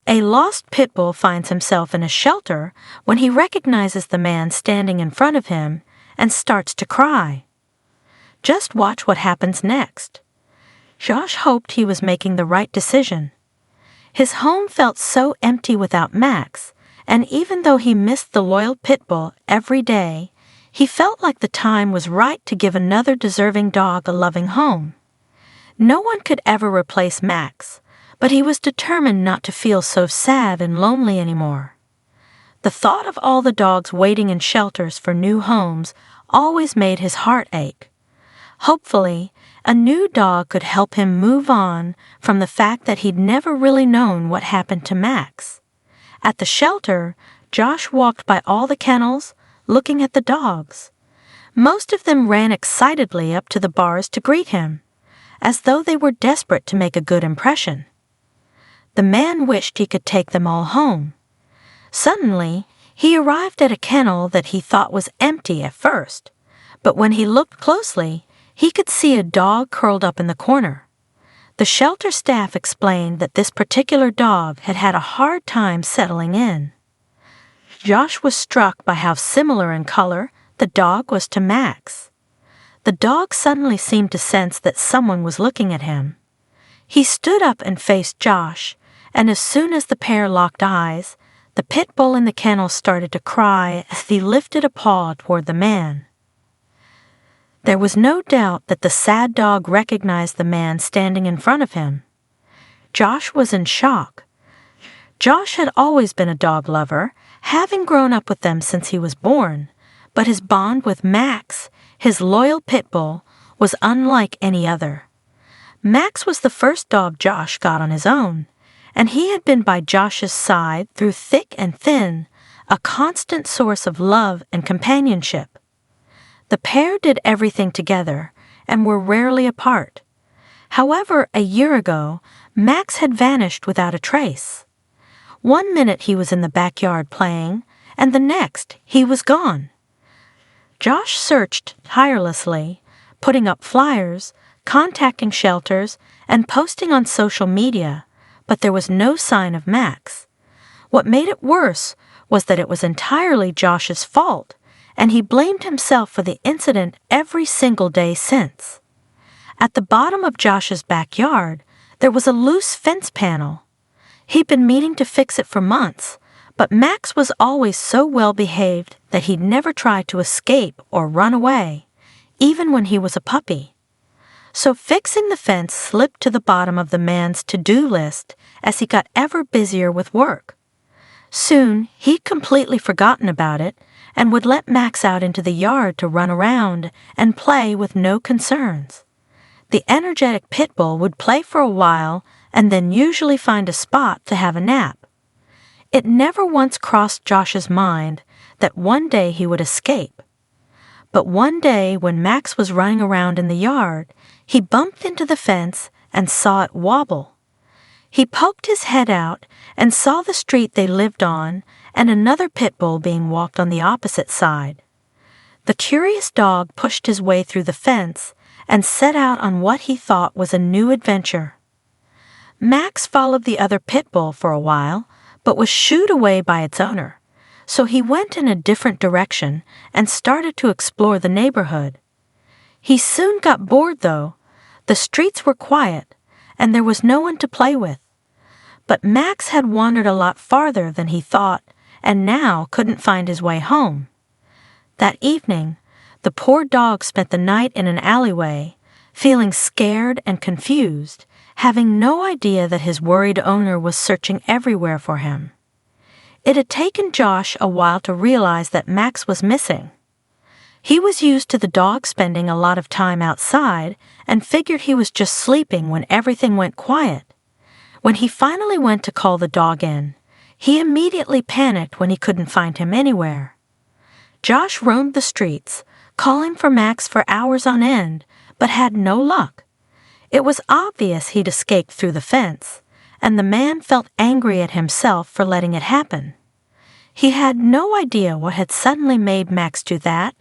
A lost pit bull finds himself in a shelter when he recognizes the man standing in front of him and starts to cry. Just watch what happens next. Josh hoped he was making the right decision. His home felt so empty without Max, and even though he missed the loyal pit bull every day, he felt like the time was right to give another deserving dog a loving home. No one could ever replace Max, but he was determined not to feel so sad and lonely anymore. The thought of all the dogs waiting in shelters for new homes always made his heart ache. Hopefully, a new dog could help him move on from the fact that he'd never really known what happened to Max. At the shelter, Josh walked by all the kennels, looking at the dogs. Most of them ran excitedly up to the bars to greet him, as though they were desperate to make a good impression. The man wished he could take them all home. Suddenly, he arrived at a kennel that he thought was empty at first, but when he looked closely, he could see a dog curled up in the corner. The shelter staff explained that this particular dog had had a hard time settling in. Josh was struck by how similar in color the dog was to Max. The dog suddenly seemed to sense that someone was looking at him. He stood up and faced Josh, and as soon as the pair locked eyes, the pit bull in the kennel started to cry as he lifted a paw toward the man. There was no doubt that the sad dog recognized the man standing in front of him. Josh was in shock. Josh had always been a dog lover, having grown up with them since he was born, but his bond with Max, his loyal pit bull, was unlike any other. Max was the first dog Josh got on his own, and he had been by Josh's side through thick and thin, a constant source of love and companionship. The pair did everything together and were rarely apart. However, a year ago, Max had vanished without a trace. One minute he was in the backyard playing, and the next he was gone. Josh searched tirelessly, putting up flyers, contacting shelters, and posting on social media, but there was no sign of Max. What made it worse was that it was entirely Josh's fault, and he blamed himself for the incident every single day since. At the bottom of Josh's backyard, there was a loose fence panel. He'd been meaning to fix it for months, but Max was always so well behaved that he'd never tried to escape or run away, even when he was a puppy. So fixing the fence slipped to the bottom of the man's to-do list as he got ever busier with work. Soon, he'd completely forgotten about it and would let Max out into the yard to run around and play with no concerns. The energetic pit bull would play for a while and then usually find a spot to have a nap. It never once crossed Josh's mind that one day he would escape. But one day when Max was running around in the yard, he bumped into the fence and saw it wobble. He poked his head out and saw the street they lived on and another pit bull being walked on the opposite side. The curious dog pushed his way through the fence and set out on what he thought was a new adventure. Max followed the other pit bull for a while, but was shooed away by its owner, so he went in a different direction and started to explore the neighborhood. He soon got bored, though. The streets were quiet, and there was no one to play with. But Max had wandered a lot farther than he thought, and now couldn't find his way home. That evening, the poor dog spent the night in an alleyway, feeling scared and confused, having no idea that his worried owner was searching everywhere for him. It had taken Josh a while to realize that Max was missing. He was used to the dog spending a lot of time outside and figured he was just sleeping when everything went quiet. When he finally went to call the dog in, he immediately panicked when he couldn't find him anywhere. Josh roamed the streets, calling for Max for hours on end, but had no luck. It was obvious he'd escaped through the fence, and the man felt angry at himself for letting it happen. He had no idea what had suddenly made Max do that,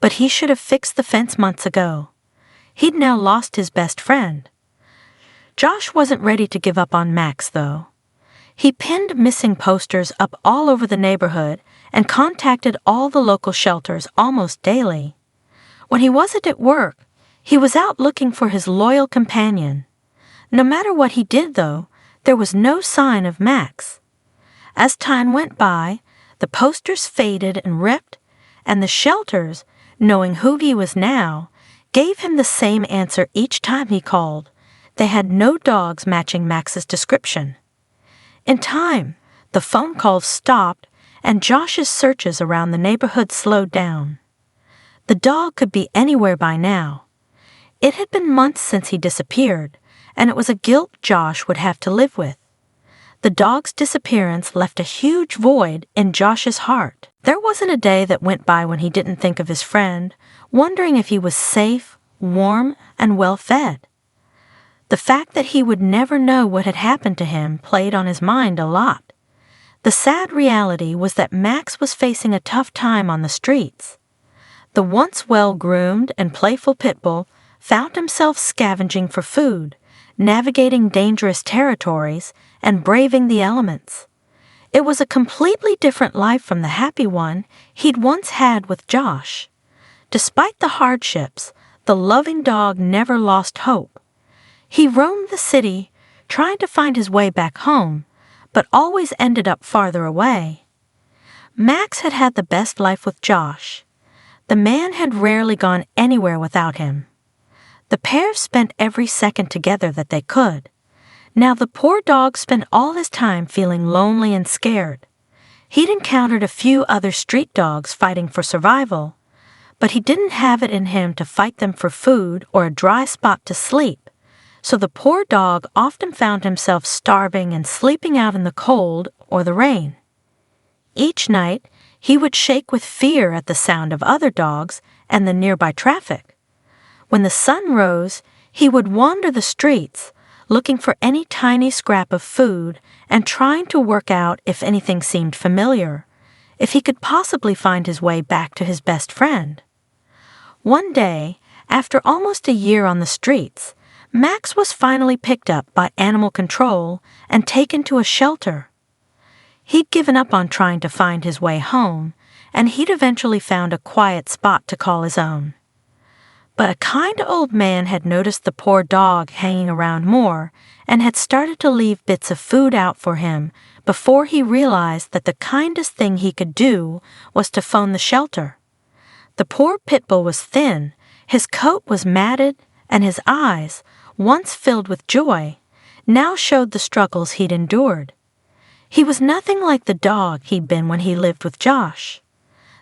but he should have fixed the fence months ago. He'd now lost his best friend. Josh wasn't ready to give up on Max, though. He pinned missing posters up all over the neighborhood and contacted all the local shelters almost daily. When he wasn't at work, he was out looking for his loyal companion. No matter what he did, though, there was no sign of Max. As time went by, the posters faded and ripped, and the shelters, knowing who he was now, gave him the same answer each time he called. They had no dogs matching Max's description. In time, the phone calls stopped, and Josh's searches around the neighborhood slowed down. The dog could be anywhere by now. It had been months since he disappeared, and it was a guilt Josh would have to live with. The dog's disappearance left a huge void in Josh's heart. There wasn't a day that went by when he didn't think of his friend, wondering if he was safe, warm, and well-fed. The fact that he would never know what had happened to him played on his mind a lot. The sad reality was that Max was facing a tough time on the streets. The once well-groomed and playful pit bull found himself scavenging for food, navigating dangerous territories, and braving the elements. It was a completely different life from the happy one he'd once had with Josh. Despite the hardships, the loving dog never lost hope. He roamed the city, trying to find his way back home, but always ended up farther away. Max had had the best life with Josh. The man had rarely gone anywhere without him. The pair spent every second together that they could. Now the poor dog spent all his time feeling lonely and scared. He'd encountered a few other street dogs fighting for survival, but he didn't have it in him to fight them for food or a dry spot to sleep, so the poor dog often found himself starving and sleeping out in the cold or the rain. Each night, he would shake with fear at the sound of other dogs and the nearby traffic. When the sun rose, he would wander the streets, looking for any tiny scrap of food and trying to work out if anything seemed familiar, if he could possibly find his way back to his best friend. One day, after almost a year on the streets, Max was finally picked up by animal control and taken to a shelter. He'd given up on trying to find his way home, and he'd eventually found a quiet spot to call his own. But a kind old man had noticed the poor dog hanging around more and had started to leave bits of food out for him before he realized that the kindest thing he could do was to phone the shelter. The poor pit bull was thin, his coat was matted, and his eyes, once filled with joy, now showed the struggles he'd endured. He was nothing like the dog he'd been when he lived with Josh.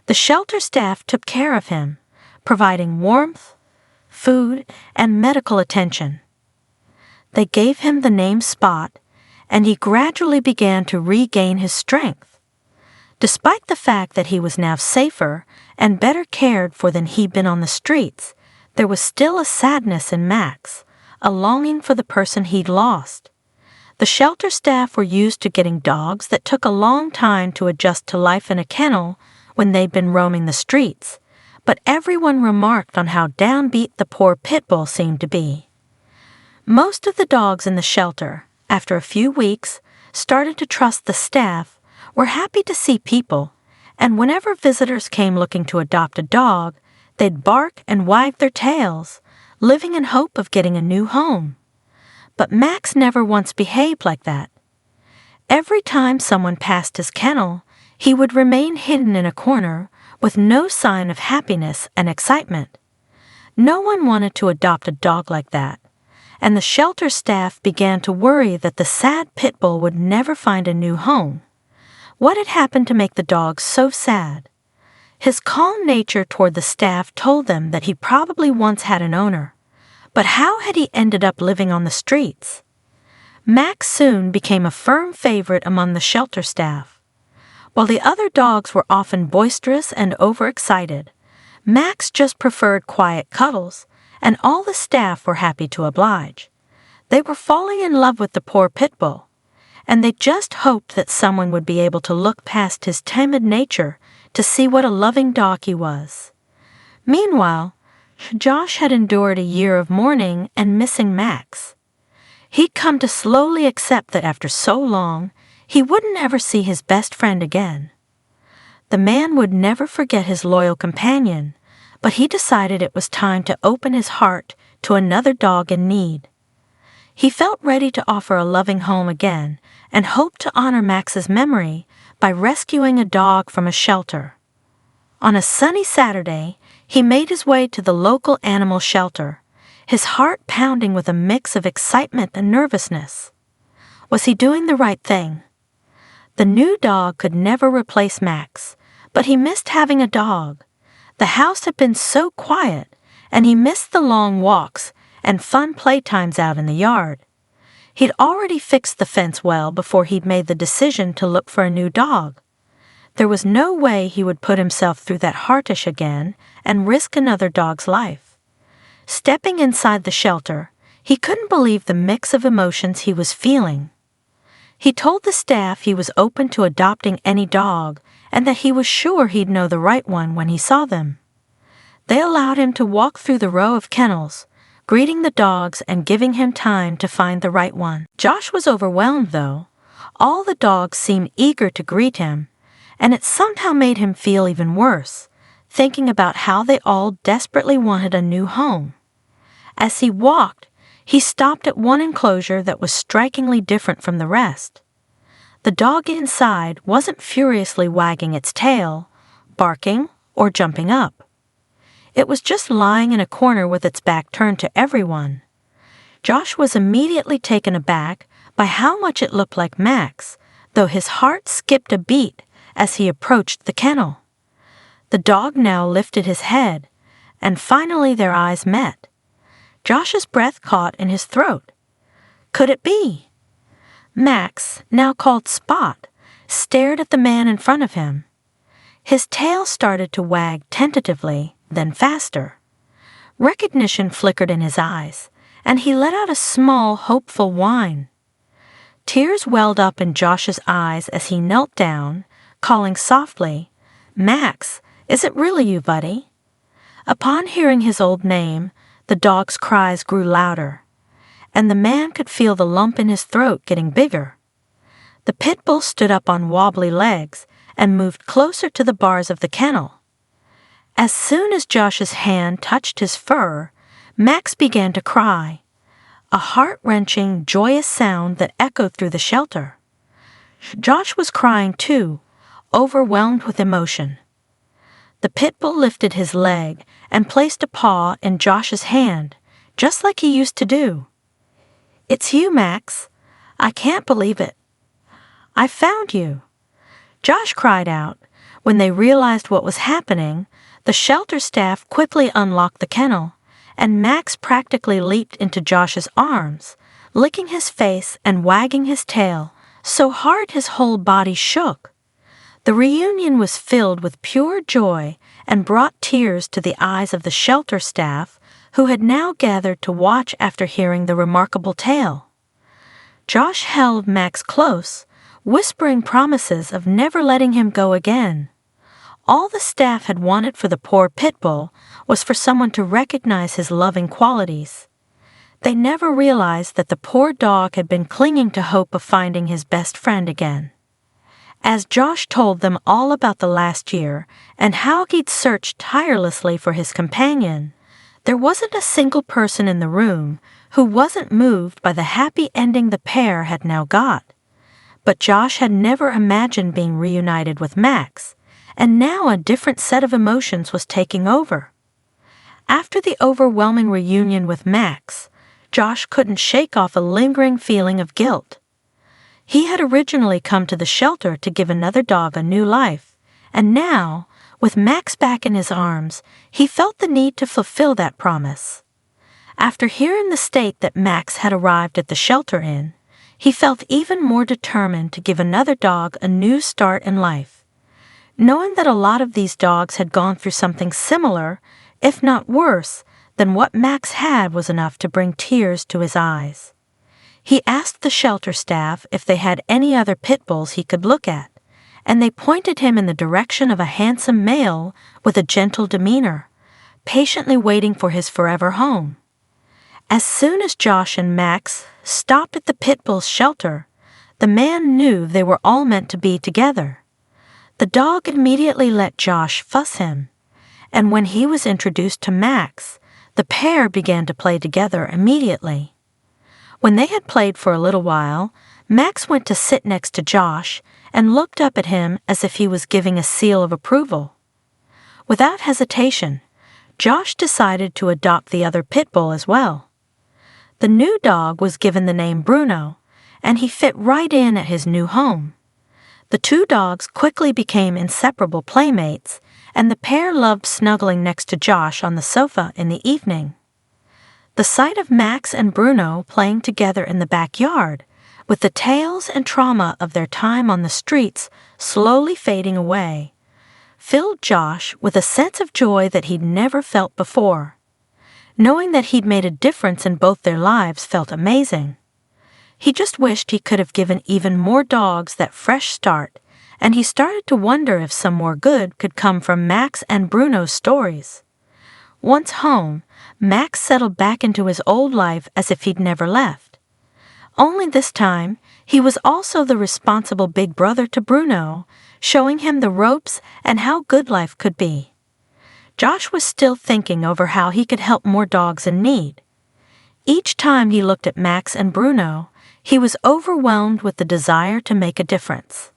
The shelter staff took care of him, providing warmth, food, and medical attention. They gave him the name Spot, and he gradually began to regain his strength. Despite the fact that he was now safer and better cared for than he'd been on the streets, there was still a sadness in Max, a longing for the person he'd lost. The shelter staff were used to getting dogs that took a long time to adjust to life in a kennel when they'd been roaming the streets, but everyone remarked on how downbeat the poor pit bull seemed to be. Most of the dogs in the shelter, after a few weeks, started to trust the staff, were happy to see people, and whenever visitors came looking to adopt a dog, they'd bark and wag their tails, living in hope of getting a new home. But Max never once behaved like that. Every time someone passed his kennel, he would remain hidden in a corner with no sign of happiness and excitement. No one wanted to adopt a dog like that, and the shelter staff began to worry that the sad pit bull would never find a new home. What had happened to make the dog so sad? His calm nature toward the staff told them that he probably once had an owner, but how had he ended up living on the streets? Max soon became a firm favorite among the shelter staff. While the other dogs were often boisterous and overexcited, Max just preferred quiet cuddles, and all the staff were happy to oblige. They were falling in love with the poor pit bull, and they just hoped that someone would be able to look past his timid nature to see what a loving dog he was. Meanwhile, Josh had endured a year of mourning and missing Max. He'd come to slowly accept that after so long, he wouldn't ever see his best friend again. The man would never forget his loyal companion, but he decided it was time to open his heart to another dog in need. He felt ready to offer a loving home again and hoped to honor Max's memory by rescuing a dog from a shelter. On a sunny Saturday, he made his way to the local animal shelter, his heart pounding with a mix of excitement and nervousness. Was he doing the right thing? The new dog could never replace Max, but he missed having a dog. The house had been so quiet, and he missed the long walks and fun playtimes out in the yard. He'd already fixed the fence well before he'd made the decision to look for a new dog. There was no way he would put himself through that heartache again and risk another dog's life. Stepping inside the shelter, he couldn't believe the mix of emotions he was feeling. He told the staff he was open to adopting any dog and that he was sure he'd know the right one when he saw them. They allowed him to walk through the row of kennels, greeting the dogs and giving him time to find the right one. Josh was overwhelmed, though. All the dogs seemed eager to greet him, and it somehow made him feel even worse, thinking about how they all desperately wanted a new home. As he walked, he stopped at one enclosure that was strikingly different from the rest. The dog inside wasn't furiously wagging its tail, barking, or jumping up. It was just lying in a corner with its back turned to everyone. Josh was immediately taken aback by how much it looked like Max, though his heart skipped a beat as he approached the kennel. The dog now lifted his head, and finally their eyes met. Josh's breath caught in his throat. Could it be? Max, now called Spot, stared at the man in front of him. His tail started to wag tentatively, then faster. Recognition flickered in his eyes, and he let out a small, hopeful whine. Tears welled up in Josh's eyes as he knelt down, calling softly, "Max, is it really you, buddy?" Upon hearing his old name, the dog's cries grew louder, and the man could feel the lump in his throat getting bigger. The pit bull stood up on wobbly legs and moved closer to the bars of the kennel. As soon as Josh's hand touched his fur, Max began to cry, a heart-wrenching, joyous sound that echoed through the shelter. Josh was crying too, overwhelmed with emotion. The pit bull lifted his leg and placed a paw in Josh's hand, just like he used to do. "It's you, Max. I can't believe it. I found you," Josh cried out. When they realized what was happening, the shelter staff quickly unlocked the kennel, and Max practically leaped into Josh's arms, licking his face and wagging his tail so hard his whole body shook. The reunion was filled with pure joy and brought tears to the eyes of the shelter staff, who had now gathered to watch after hearing the remarkable tale. Josh held Max close, whispering promises of never letting him go again. All the staff had wanted for the poor pit bull was for someone to recognize his loving qualities. They never realized that the poor dog had been clinging to hope of finding his best friend again. As Josh told them all about the last year and how he'd searched tirelessly for his companion, there wasn't a single person in the room who wasn't moved by the happy ending the pair had now got. But Josh had never imagined being reunited with Max, and now a different set of emotions was taking over. After the overwhelming reunion with Max, Josh couldn't shake off a lingering feeling of guilt. He had originally come to the shelter to give another dog a new life, and now, with Max back in his arms, he felt the need to fulfill that promise. After hearing the state that Max had arrived at the shelter in, he felt even more determined to give another dog a new start in life. Knowing that a lot of these dogs had gone through something similar, if not worse, than what Max had was enough to bring tears to his eyes. He asked the shelter staff if they had any other pit bulls he could look at, and they pointed him in the direction of a handsome male with a gentle demeanor, patiently waiting for his forever home. As soon as Josh and Max stopped at the pit bull's shelter, the man knew they were all meant to be together. The dog immediately let Josh fuss him, and when he was introduced to Max, the pair began to play together immediately. When they had played for a little while, Max went to sit next to Josh and looked up at him as if he was giving a seal of approval. Without hesitation, Josh decided to adopt the other pit bull as well. The new dog was given the name Bruno, and he fit right in at his new home. The two dogs quickly became inseparable playmates, and the pair loved snuggling next to Josh on the sofa in the evening. The sight of Max and Bruno playing together in the backyard, with the tales and trauma of their time on the streets slowly fading away, filled Josh with a sense of joy that he'd never felt before. Knowing that he'd made a difference in both their lives felt amazing. He just wished he could have given even more dogs that fresh start, and he started to wonder if some more good could come from Max and Bruno's stories. Once home, Max settled back into his old life as if he'd never left. Only this time, he was also the responsible big brother to Bruno, showing him the ropes and how good life could be. Josh was still thinking over how he could help more dogs in need. Each time he looked at Max and Bruno, he was overwhelmed with the desire to make a difference.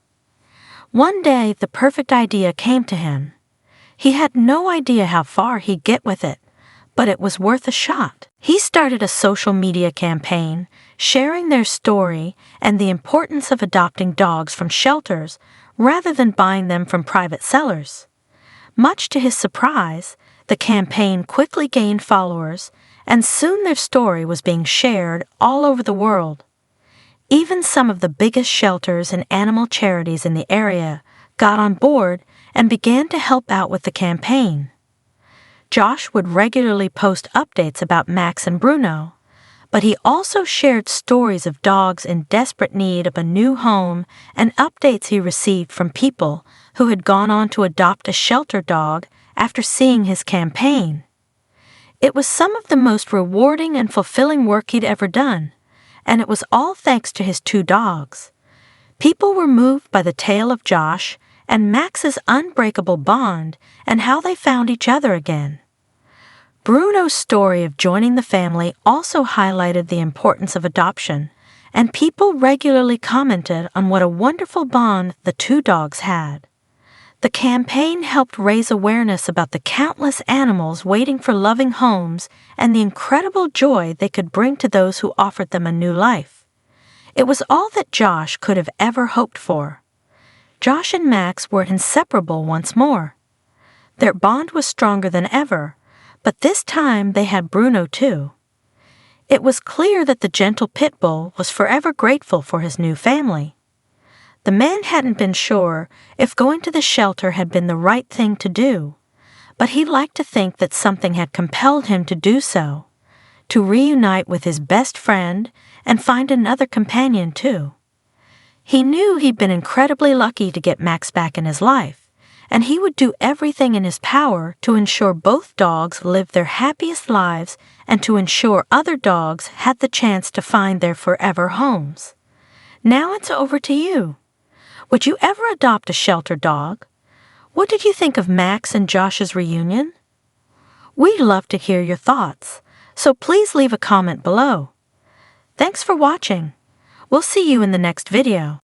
One day, the perfect idea came to him. He had no idea how far he'd get with it, but it was worth a shot. He started a social media campaign, sharing their story and the importance of adopting dogs from shelters rather than buying them from private sellers. Much to his surprise, the campaign quickly gained followers, and soon their story was being shared all over the world. Even some of the biggest shelters and animal charities in the area got on board and began to help out with the campaign. Josh would regularly post updates about Max and Bruno, but he also shared stories of dogs in desperate need of a new home and updates he received from people who had gone on to adopt a shelter dog after seeing his campaign. It was some of the most rewarding and fulfilling work he'd ever done, and it was all thanks to his two dogs. People were moved by the tale of Josh and Max's unbreakable bond and how they found each other again. Bruno's story of joining the family also highlighted the importance of adoption, and people regularly commented on what a wonderful bond the two dogs had. The campaign helped raise awareness about the countless animals waiting for loving homes and the incredible joy they could bring to those who offered them a new life. It was all that Josh could have ever hoped for. Josh and Max were inseparable once more. Their bond was stronger than ever, but this time they had Bruno too. It was clear that the gentle pit bull was forever grateful for his new family. The man hadn't been sure if going to the shelter had been the right thing to do, but he liked to think that something had compelled him to do so, to reunite with his best friend and find another companion too. He knew he'd been incredibly lucky to get Max back in his life, and he would do everything in his power to ensure both dogs lived their happiest lives and to ensure other dogs had the chance to find their forever homes. Now it's over to you. Would you ever adopt a shelter dog? What did you think of Max and Josh's reunion? We'd love to hear your thoughts, so please leave a comment below. Thanks for watching. We'll see you in the next video.